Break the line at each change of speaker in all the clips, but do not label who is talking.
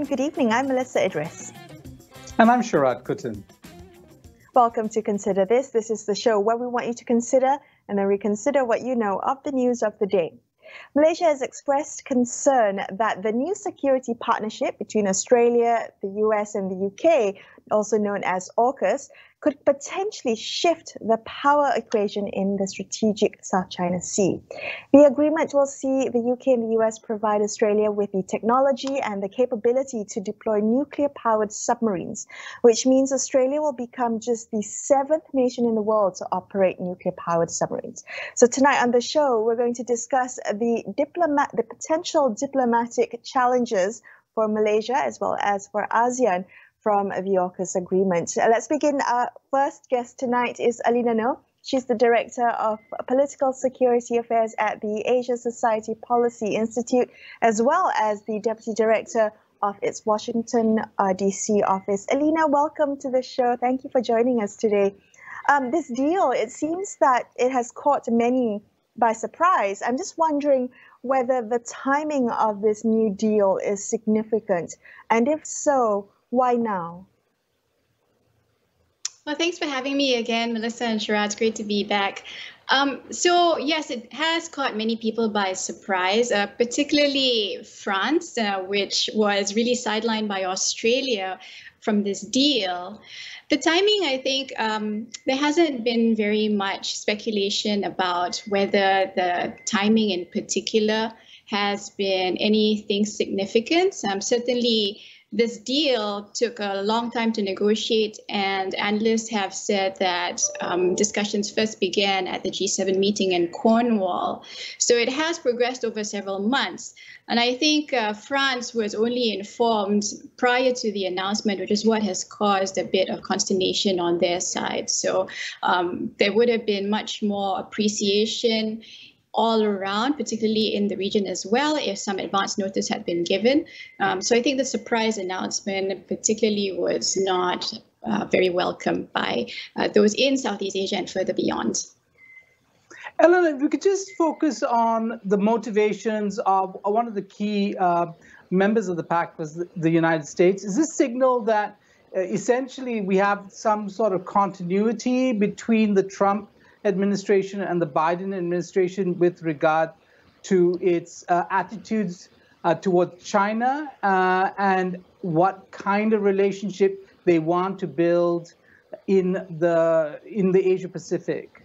and good evening. I'm Melissa Idris.
And I'm Sharad Kutan.
Welcome to Consider This. This is the show where we want you to consider and then reconsider what you know of the news of the day. Malaysia has expressed concern that the new security partnership between Australia, the US and the UK, also known as Aukus, could potentially shift the power equation in the strategic South China Sea. The agreement will see the UK and the US provide Australia with the technology and the capability to deploy nuclear-powered submarines, which means Australia will become just the 7th nation in the world to operate nuclear-powered submarines. So tonight on the show, we're going to discuss the potential diplomatic challenges for Malaysia as well as for ASEAN from the Aukus agreement. Let's begin. Our first guest tonight is Alina Noh. She's the Director of Political Security Affairs at the Asia Society Policy Institute, as well as the Deputy Director of its Washington, D.C. office. Alina, welcome to the show. Thank you for joining us today. This deal, it seems that it has caught many by surprise. I'm just wondering whether the timing of this new deal is significant, and if so, why now?
Well, thanks for having me again, Melissa and Sharad. It's great to be back. So yes, it has caught many people by surprise, particularly France, which was really sidelined by Australia from this deal. The timing, I think, there hasn't been very much speculation about whether the timing in particular has been anything significant. Certainly, this deal took a long time to negotiate, and analysts have said that discussions first began at the G7 meeting in Cornwall. So it has progressed over several months. And I think France was only informed prior to the announcement, which is what has caused a bit of consternation on their side. So there would have been much more appreciation all around, particularly in the region as well, if some advance notice had been given. So I think the surprise announcement particularly was not very welcome by those in Southeast Asia and further beyond.
Ellen, if we could just focus on the motivations of one of the key members of the pact was the United States. Is this signal that essentially we have some sort of continuity between the Trump administration and the Biden administration with regard to its attitudes towards China and what kind of relationship they want to build in the Asia Pacific?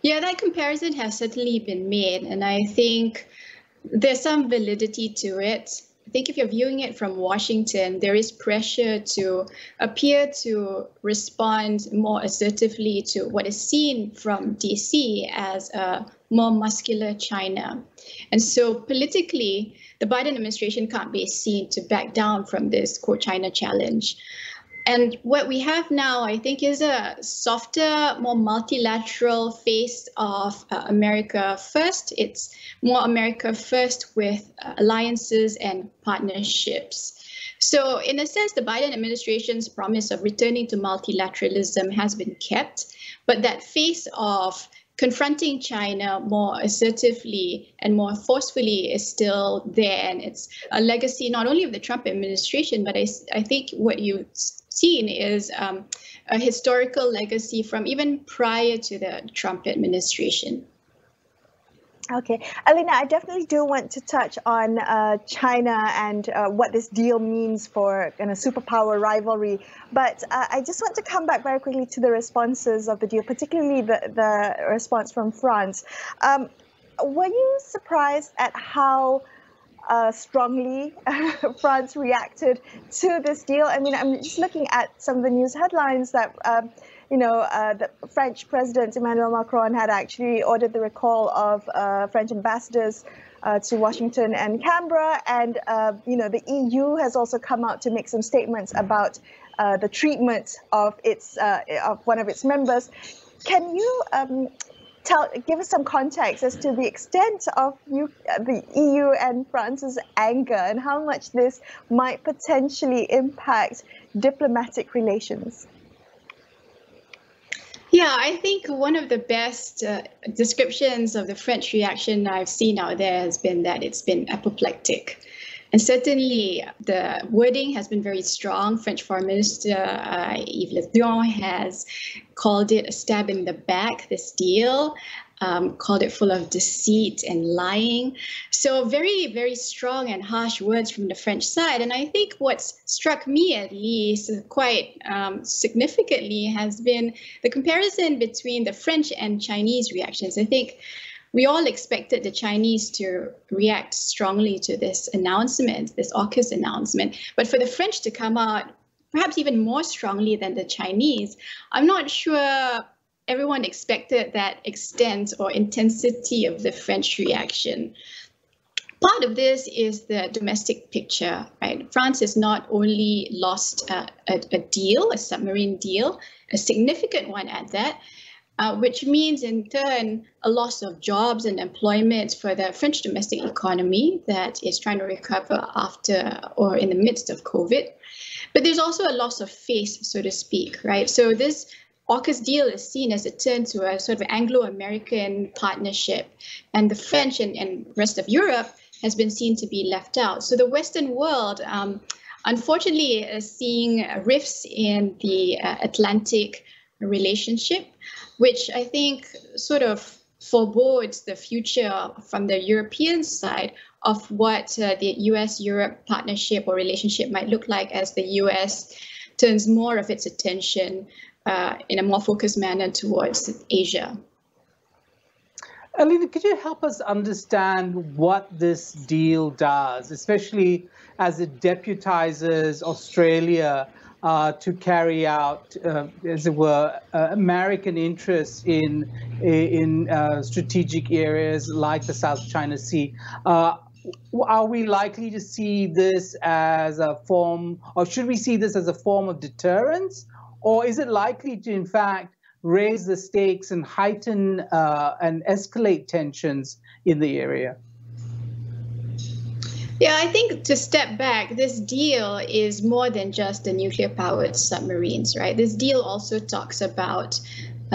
Yeah, that comparison has certainly been made, and I think there's some validity to it. I think if you're viewing it from Washington, there is pressure to appear to respond more assertively to what is seen from DC as a more muscular China. And so politically, the Biden administration can't be seen to back down from this quote China challenge. And what we have now, I think, is a softer, more multilateral face of America first. It's more America first with alliances and partnerships. So in a sense, the Biden administration's promise of returning to multilateralism has been kept, but that face of confronting China more assertively and more forcefully is still there. And it's a legacy not only of the Trump administration, but I think what you've seen is a historical legacy from even prior to the Trump administration.
Okay, Alina, I definitely do want to touch on China and what this deal means for kind of superpower rivalry. But I just want to come back very quickly to the responses of the deal, particularly the response from France. Were you surprised at how strongly France reacted to this deal? I mean, I'm just looking at some of the news headlines that the French President Emmanuel Macron had actually ordered the recall of French ambassadors to Washington and Canberra, and the EU has also come out to make some statements about the treatment of one of its members. Can you give us some context as to the extent of the EU and France's anger and how much this might potentially impact diplomatic relations?
Yeah, I think one of the best descriptions of the French reaction I've seen out there has been that it's been apoplectic. And certainly the wording has been very strong. French Foreign Minister Yves Le Drian has called it a stab in the back, this deal, called it full of deceit and lying. So very, very strong and harsh words from the French side. And I think what's struck me at least quite significantly has been the comparison between the French and Chinese reactions. I think we all expected the Chinese to react strongly to this announcement, this AUKUS announcement, but for the French to come out perhaps even more strongly than the Chinese, I'm not sure everyone expected that extent or intensity of the French reaction. Part of this is the domestic picture, right? France has not only lost a deal, a submarine deal, a significant one at that, which means in turn a loss of jobs and employment for the French domestic economy that is trying to recover after or in the midst of COVID. But there's also a loss of face, so to speak, right? So this AUKUS deal is seen as a turn to a sort of Anglo-American partnership, and the French and rest of Europe has been seen to be left out. So the Western world, unfortunately, is seeing rifts in the Atlantic relationship, which I think sort of forebodes the future from the European side of what the US-Europe partnership or relationship might look like as the US turns more of its attention in a more focused manner towards Asia.
Alina, could you help us understand what this deal does, especially as it deputizes Australia to carry out, as it were, American interests in strategic areas like the South China Sea? Are we likely to see this as a form, or should we see this as a form of deterrence, or is it likely to, in fact, raise the stakes and heighten and escalate tensions in the area?
Yeah, I think to step back, this deal is more than just the nuclear-powered submarines, right? This deal also talks about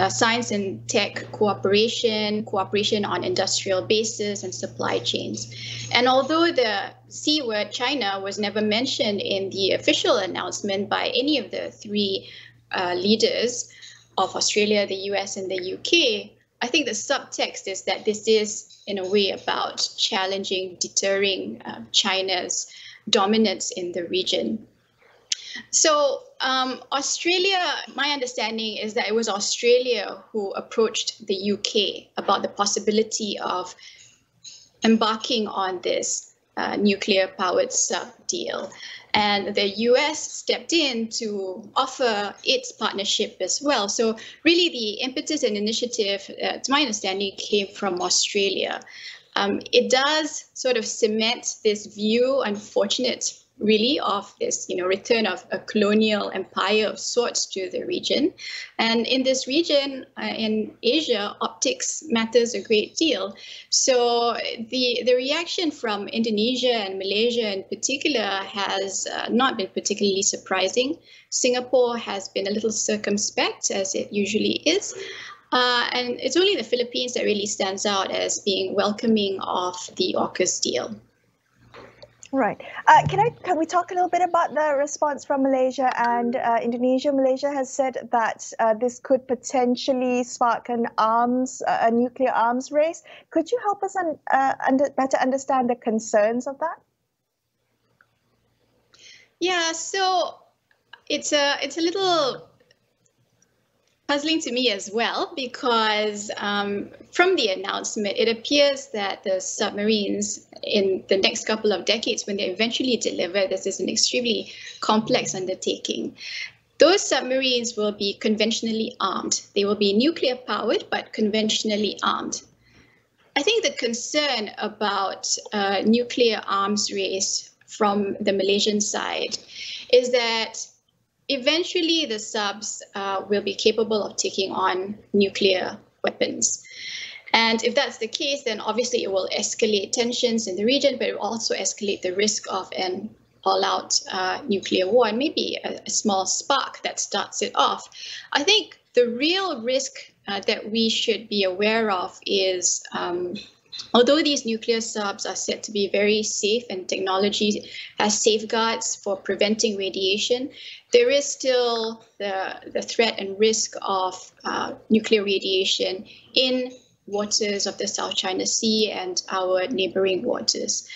science and tech cooperation, cooperation on industrial bases and supply chains. And although the C word, China, was never mentioned in the official announcement by any of the three leaders of Australia, the US, and the UK, I think the subtext is that this is, in a way, about challenging, deterring China's dominance in the region. So Australia, my understanding is that it was Australia who approached the UK about the possibility of embarking on this nuclear-powered sub deal. And the US stepped in to offer its partnership as well. So really the impetus and initiative, to my understanding, came from Australia. It does sort of cement this view, unfortunate really, of this return of a colonial empire of sorts to the region. And in this region, in Asia, optics matters a great deal. So the reaction from Indonesia and Malaysia in particular has not been particularly surprising. Singapore has been a little circumspect, as it usually is. And it's only the Philippines that really stands out as being welcoming of the AUKUS deal.
Right. Can we talk a little bit about the response from Malaysia and Indonesia? Malaysia has said that this could potentially spark a nuclear arms race. Could you help us better understand the concerns of that?
Yeah. So it's a little puzzling to me as well, because from the announcement, it appears that the submarines in the next couple of decades, when they eventually deliver, this is an extremely complex undertaking. Those submarines will be conventionally armed. They will be nuclear powered, but conventionally armed. I think the concern about nuclear arms race from the Malaysian side is that eventually the subs will be capable of taking on nuclear weapons. And if that's the case, then obviously it will escalate tensions in the region, but it will also escalate the risk of an all-out nuclear war, and maybe a small spark that starts it off. I think the real risk that we should be aware of is Although these nuclear subs are said to be very safe and technology has safeguards for preventing radiation, there is still the threat and risk of nuclear radiation in waters of the South China Sea and our neighboring waters.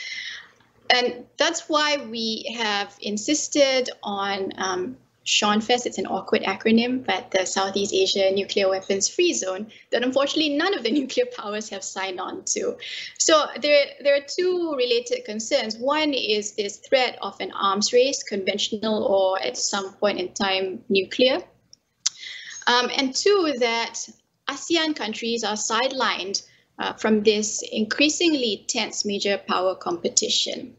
And that's why we have insisted on SEANFEST. It's an awkward acronym, but the Southeast Asia Nuclear Weapons Free Zone that unfortunately none of the nuclear powers have signed on to. So there are two related concerns. One is this threat of an arms race, conventional or at some point in time nuclear. And two, that ASEAN countries are sidelined from this increasingly tense major power competition.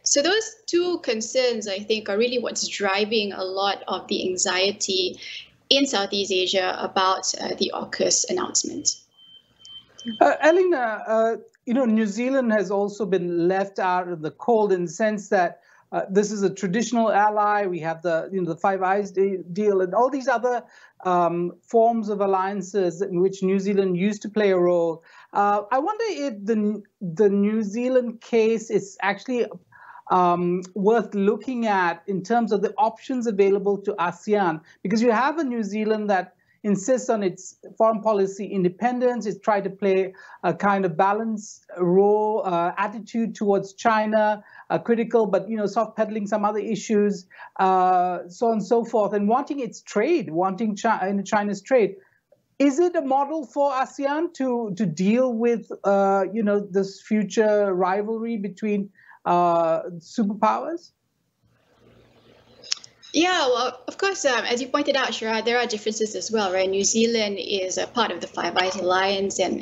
So those two concerns, I think, are really what's driving a lot of the anxiety in Southeast Asia about the Aukus announcement.
Elena, New Zealand has also been left out of the cold in the sense that this is a traditional ally. We have the Five Eyes deal and all these other forms of alliances in which New Zealand used to play a role. I wonder if the New Zealand case is actually worth looking at in terms of the options available to ASEAN, because you have a New Zealand that insists on its foreign policy independence. It's tried to play a kind of balanced role, attitude towards China, critical, but soft peddling some other issues, so on and so forth, and wanting its trade, wanting China's trade. Is it a model for ASEAN to deal with this future rivalry between superpowers?
Yeah, well, of course, as you pointed out, Sharad, there are differences as well, right? New Zealand is a part of the Five Eyes Alliance and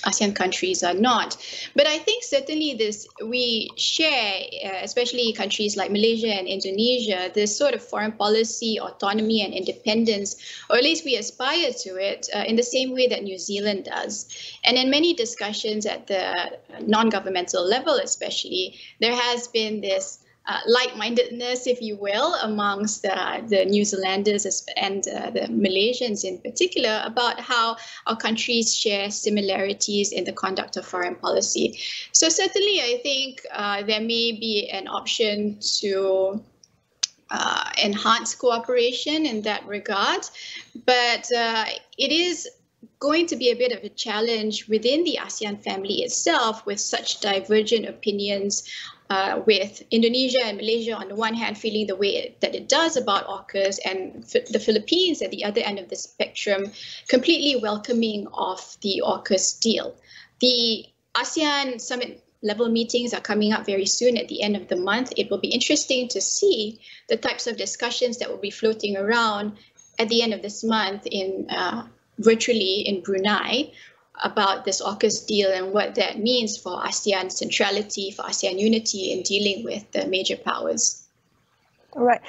ASEAN countries are not. But I think certainly we share, especially countries like Malaysia and Indonesia, this sort of foreign policy, autonomy and independence, or at least we aspire to it in the same way that New Zealand does. And in many discussions at the non-governmental level especially, there has been this like-mindedness, if you will, amongst the New Zealanders and the Malaysians in particular about how our countries share similarities in the conduct of foreign policy. So certainly I think there may be an option to enhance cooperation in that regard, but it is going to be a bit of a challenge within the ASEAN family itself with such divergent opinions, with Indonesia and Malaysia on the one hand feeling the way that it does about AUKUS, and the Philippines at the other end of the spectrum completely welcoming of the AUKUS deal. The ASEAN summit level meetings are coming up very soon at the end of the month. It will be interesting to see the types of discussions that will be floating around at the end of this month virtually in Brunei about this AUKUS deal and what that means for ASEAN centrality, for ASEAN unity in dealing with the major powers.
All right.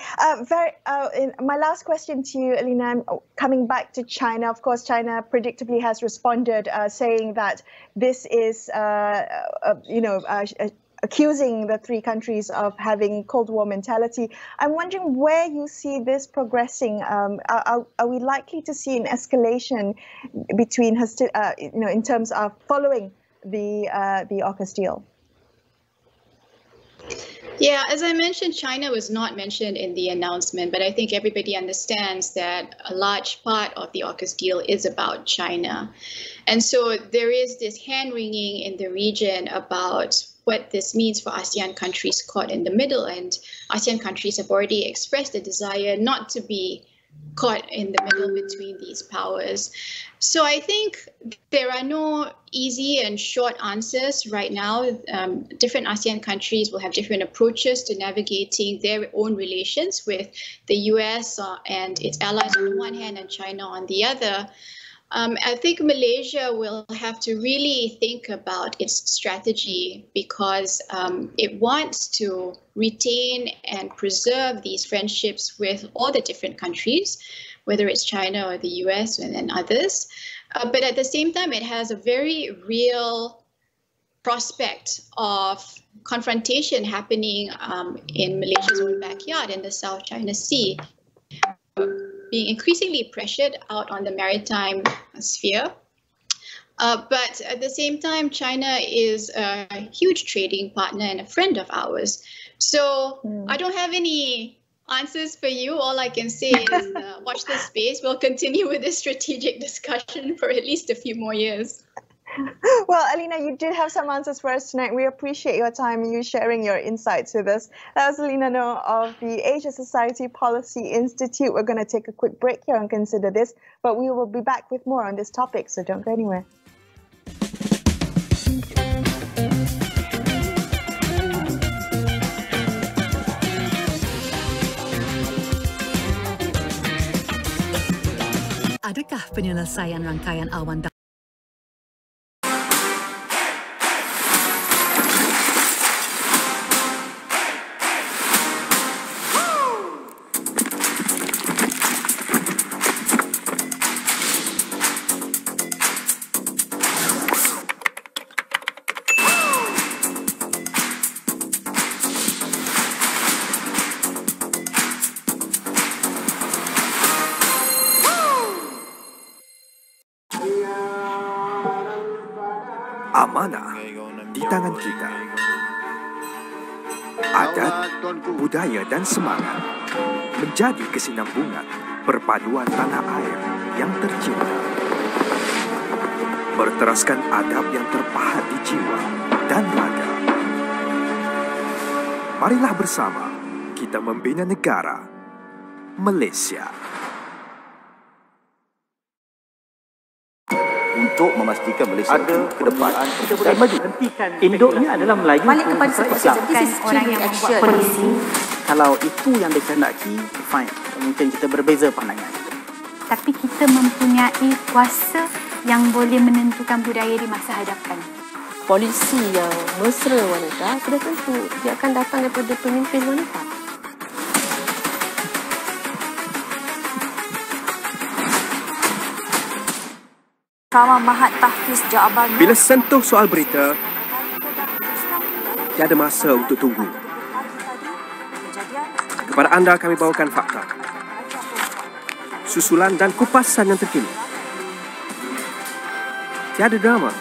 My last question to you, Elena, I'm coming back to China. Of course, China predictably has responded saying that this is, accusing the three countries of having Cold War mentality. I'm wondering where you see this progressing. Are we likely to see an escalation between, in terms of following the AUKUS deal?
Yeah, as I mentioned, China was not mentioned in the announcement, but I think everybody understands that a large part of the AUKUS deal is about China. And so there is this hand-wringing in the region about what this means for ASEAN countries caught in the middle, and ASEAN countries have already expressed a desire not to be caught in the middle between these powers. So I think there are no easy and short answers right now. Different ASEAN countries will have different approaches to navigating their own relations with the US and its allies on the one hand and China on the other. I think Malaysia will have to really think about its strategy because it wants to retain and preserve these friendships with all the different countries, whether it's China or the US and others. But at the same time, it has a very real prospect of confrontation happening in Malaysia's own backyard in the South China Sea, being increasingly pressured out on the maritime sphere. But at the same time, China is a huge trading partner and a friend of ours. So I don't have any answers for you. All I can say is watch this space. We'll continue with this strategic discussion for at least a few more years.
Well, Alina, you did have some answers for us tonight. We appreciate your time and you sharing your insights with us. That was Alina No of the Asia Society Policy Institute. We're going to take a quick break here and consider this, but we will be back with more on this topic, so don't go anywhere.
Adakah penyelesaian rangkaian awan
amanah di tangan kita. Adat, budaya dan semangat menjadi kesinambungan perpaduan tanah air yang tercinta. Berteraskan adab yang terpahat di jiwa dan raga. Marilah bersama kita membina negara Malaysia.
Untuk memastikan Malaysia ada ke depan dan maju.
Induknya adalah Melayu.
Balik kepada Islam. Orang yang membuat polisi.
Kalau itu yang dikehendaki, fine. Mungkin kita berbeza pandangan.
Tapi kita mempunyai kuasa yang boleh menentukan budaya di masa hadapan.
Polisi yang mesra wanita, sudah tentu dia akan datang daripada pemimpin wanita.
Bila sentuh soal berita, tiada masa untuk tunggu. Kepada anda kami bawakan fakta, susulan dan kupasan yang terkini. Tiada drama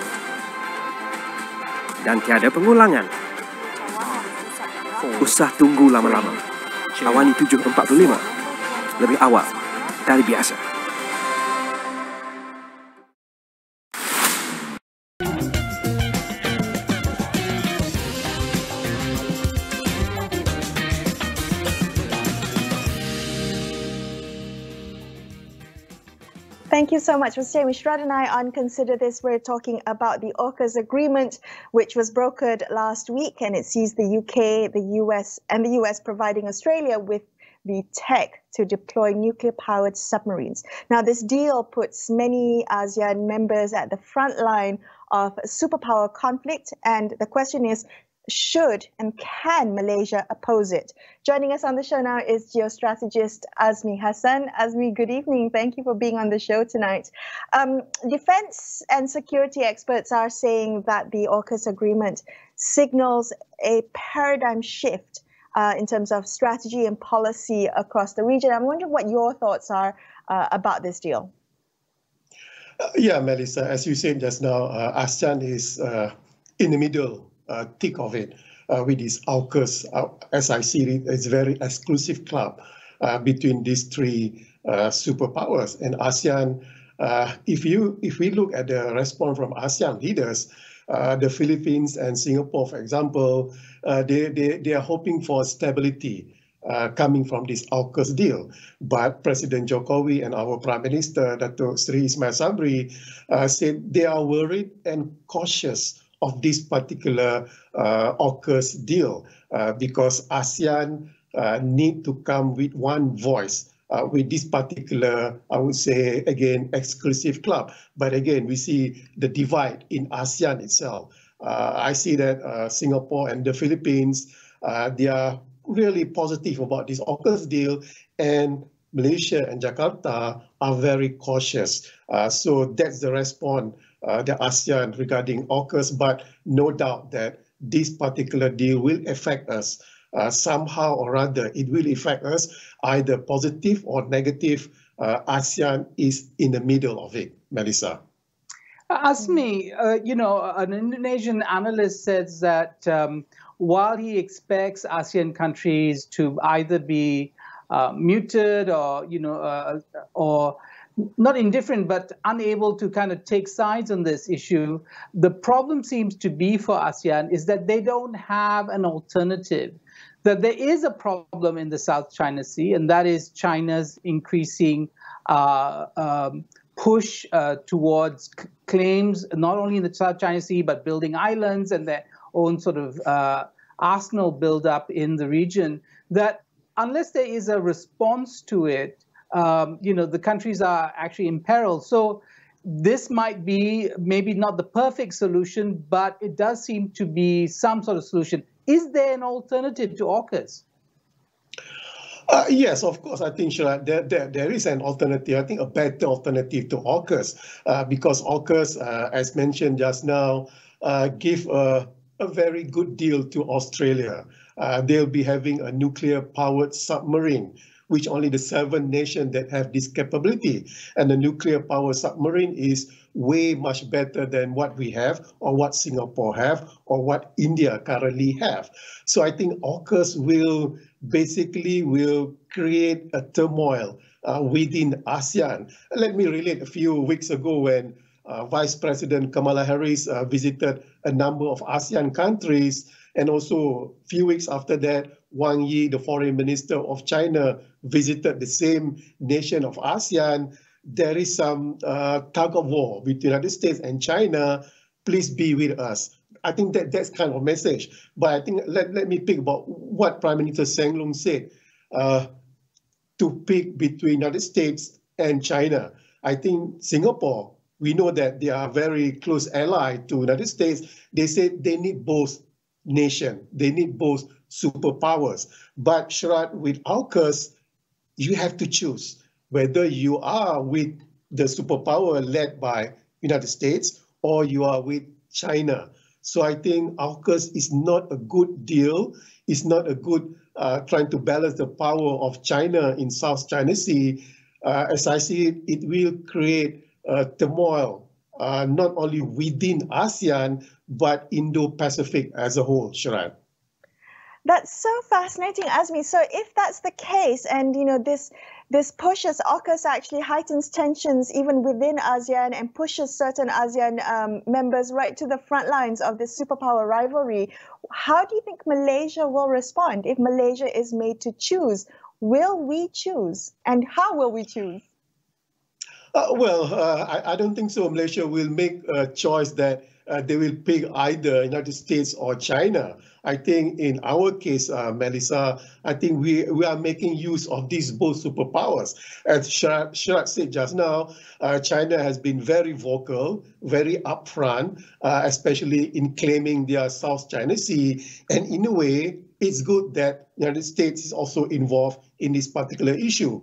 dan tiada pengulangan. Usah tunggu lama-lama. AWANI 745 lebih awal dari biasa.
Thank you so much for staying with Shrad and I on Consider This. We're talking about the Aukus agreement, which was brokered last week, and it sees the UK, the US providing Australia with the tech to deploy nuclear-powered submarines. Now, this deal puts many ASEAN members at the front line of superpower conflict, and the question is, should and can Malaysia oppose it? Joining us on the show now is geostrategist Azmi Hassan. Azmi, good evening. Thank you for being on the show tonight. Defense and security experts are saying that the AUKUS agreement signals a paradigm shift in terms of strategy and policy across the region. I'm wondering what your thoughts are about this deal.
Yeah, Melissa, as you said just now, ASEAN is in the middle thick of it with this AUKUS. As I see it, it's a very exclusive club between these three superpowers. And ASEAN, if we look at the response from ASEAN leaders, the Philippines and Singapore, for example, they are hoping for stability coming from this AUKUS deal. But President Jokowi and our Prime Minister, Dato' Sri Ismail Sabri, said they are worried and cautious of this particular AUKUS deal because ASEAN need to come with one voice with this particular, I would say, again, exclusive club. But again, we see the divide in ASEAN itself. I see that Singapore and the Philippines, they are really positive about this AUKUS deal, and Malaysia and Jakarta are very cautious. So that's the response the ASEAN regarding AUKUS, but no doubt that this particular deal will affect us somehow or other. It will affect us either positive or negative. ASEAN is in the middle of it, Melissa.
Asmi, an Indonesian analyst says that while he expects ASEAN countries to either be muted or not indifferent, but unable to kind of take sides on this issue, the problem seems to be for ASEAN is that they don't have an alternative. That there is a problem in the South China Sea, and that is China's increasing push towards claims, not only in the South China Sea, but building islands and their own sort of arsenal buildup in the region, that unless there is a response to it, the countries are actually in peril. So this might be maybe not the perfect solution, but it does seem to be some sort of solution. Is there an alternative to AUKUS?
Yes, of course. I think there is an alternative. I think a better alternative to AUKUS, because AUKUS, as mentioned just now, give a very good deal to Australia. They'll be having a nuclear-powered submarine, which only the 7 nations that have this capability. And the nuclear-powered submarine is way much better than what we have, or what Singapore have, or what India currently have. So I think AUKUS will create a turmoil within ASEAN. Let me relate a few weeks ago when Vice President Kamala Harris visited a number of ASEAN countries, and also a few weeks after that, Wang Yi, the foreign minister of China, visited the same nation of ASEAN. There is some tug of war between the United States and China. Please be with us. I think that's kind of message. But I think let me pick about what Prime Minister Seng Loong said, to pick between the United States and China. I think Singapore, we know that they are very close ally to the United States. They said they need both nations. They need both superpowers. But Sharat, with AUKUS, you have to choose whether you are with the superpower led by United States or you are with China. So I think AUKUS is not a good deal. It's not a good trying to balance the power of China in South China Sea. As I see it, it will create turmoil, not only within ASEAN, but Indo-Pacific as a whole, Sharat.
That's so fascinating, Azmi. So if that's the case, and this pushes AUKUS actually heightens tensions even within ASEAN and pushes certain ASEAN members right to the front lines of this superpower rivalry, how do you think Malaysia will respond if Malaysia is made to choose? Will we choose, and how will we choose?
I don't think so. Malaysia will make a choice that they will pick either United States or China. I think in our case, Melissa, I think we are making use of these both superpowers. As Sharat said just now, China has been very vocal, very upfront, especially in claiming their South China Sea. And in a way, it's good that the United States is also involved in this particular issue,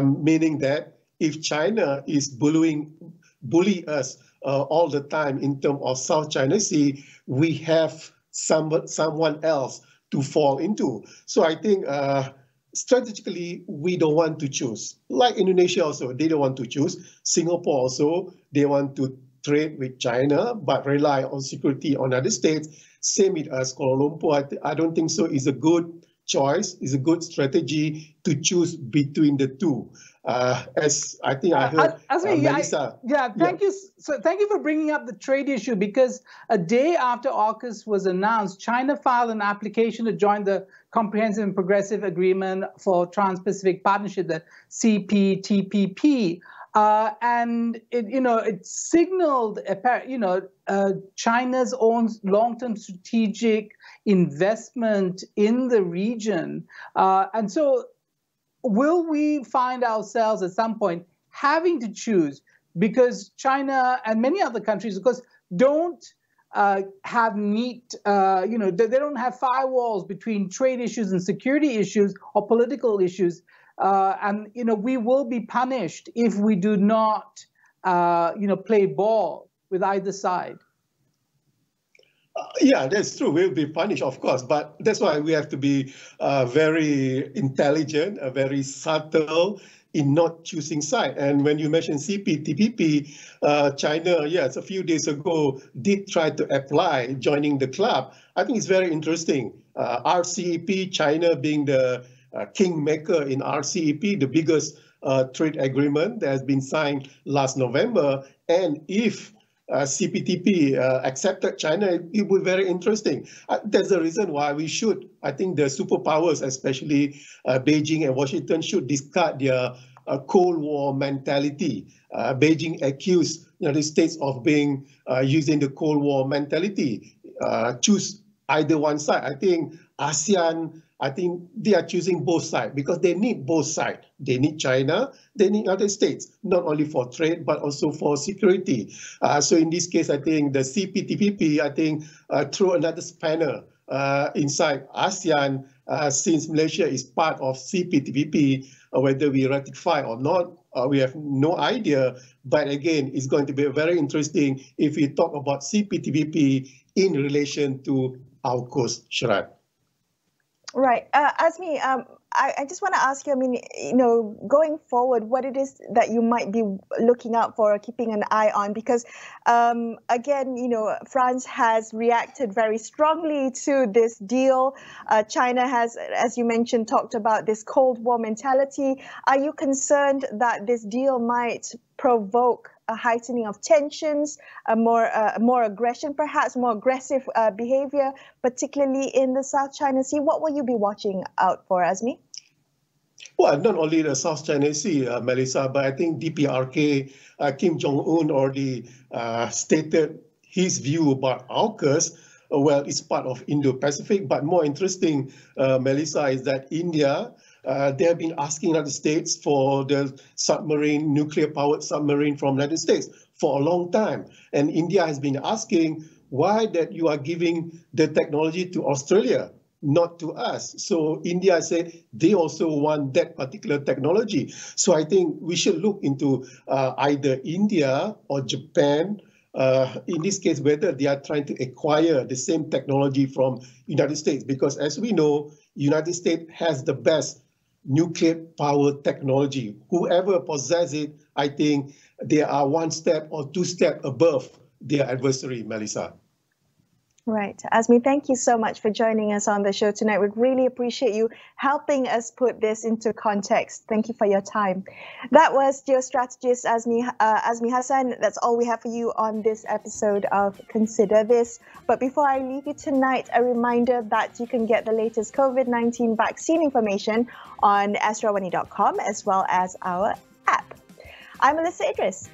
meaning that if China is bully us all the time in terms of South China Sea, we have someone else to fall into. So I think strategically, we don't want to choose. Like Indonesia also, they don't want to choose. Singapore also, they want to trade with China, but rely on security on other states. Same with us, Kuala Lumpur. I don't think so. It's a good choice. It's a good strategy to choose between the two. As I think I heard Melissa.
Thank you. So thank you for bringing up the trade issue, because a day after AUKUS was announced, China filed an application to join the Comprehensive and Progressive Agreement for Trans-Pacific Partnership, the CPTPP. And it signaled, China's own long-term strategic investment in the region. And so will we find ourselves at some point having to choose, because China and many other countries, of course, don't have neat, they don't have firewalls between trade issues and security issues or political issues. And we will be punished if we do not, play ball with either side.
Yeah, that's true. We'll be punished, of course, but that's why we have to be very intelligent, very subtle in not choosing side. And when you mention CPTPP, China, yes, a few days ago did try to apply joining the club. I think it's very interesting. RCEP, China being the kingmaker in RCEP, the biggest trade agreement that has been signed last November. And if CPTP accepted China, it would be very interesting. That's the reason why we should, I think the superpowers, especially Beijing and Washington, should discard their Cold War mentality. Beijing accused United States of being using the Cold War mentality. Choose either one side. I think ASEAN, I think they are choosing both sides because they need both sides. They need China, they need United States, not only for trade, but also for security. So in this case, I think the CPTPP, I think, throw another spanner inside ASEAN, since Malaysia is part of CPTPP, whether we ratify or not, we have no idea. But again, it's going to be very interesting if we talk about CPTPP in relation to Aukus, Sharat.
Right. Azmi, I just want to ask you, I mean, going forward, what it is that you might be looking out for or keeping an eye on, because again, France has reacted very strongly to this deal. China has, as you mentioned, talked about this Cold War mentality. Are you concerned that this deal might provoke a heightening of tensions, more aggression, perhaps more aggressive behavior, particularly in the South China Sea? What will you be watching out for, Azmi?
Well, not only the South China Sea, Melissa, but I think DPRK, Kim Jong-un already stated his view about Aukus. Well, it's part of Indo-Pacific, but more interesting, Melissa, is that India, they have been asking United States for the submarine, nuclear-powered submarine from United States for a long time. And India has been asking why that you are giving the technology to Australia, not to us. So India said they also want that particular technology. So I think we should look into either India or Japan, in this case, whether they are trying to acquire the same technology from United States. Because as we know, United States has the best nuclear power technology. Whoever possesses it, I think they are one step or two steps above their adversary, Melissa.
Right. Azmi, thank you so much for joining us on the show tonight. We really appreciate you helping us put this into context. Thank you for your time. That was geostrategist Azmi Hassan. That's all we have for you on this episode of Consider This. But before I leave you tonight, a reminder that you can get the latest COVID-19 vaccine information on AstroAwani.com as well as our app. I'm Melissa Idris.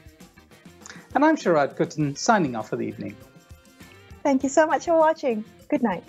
And I'm Sharad Kuttan, signing off for the evening.
Thank you so much for watching. Good night.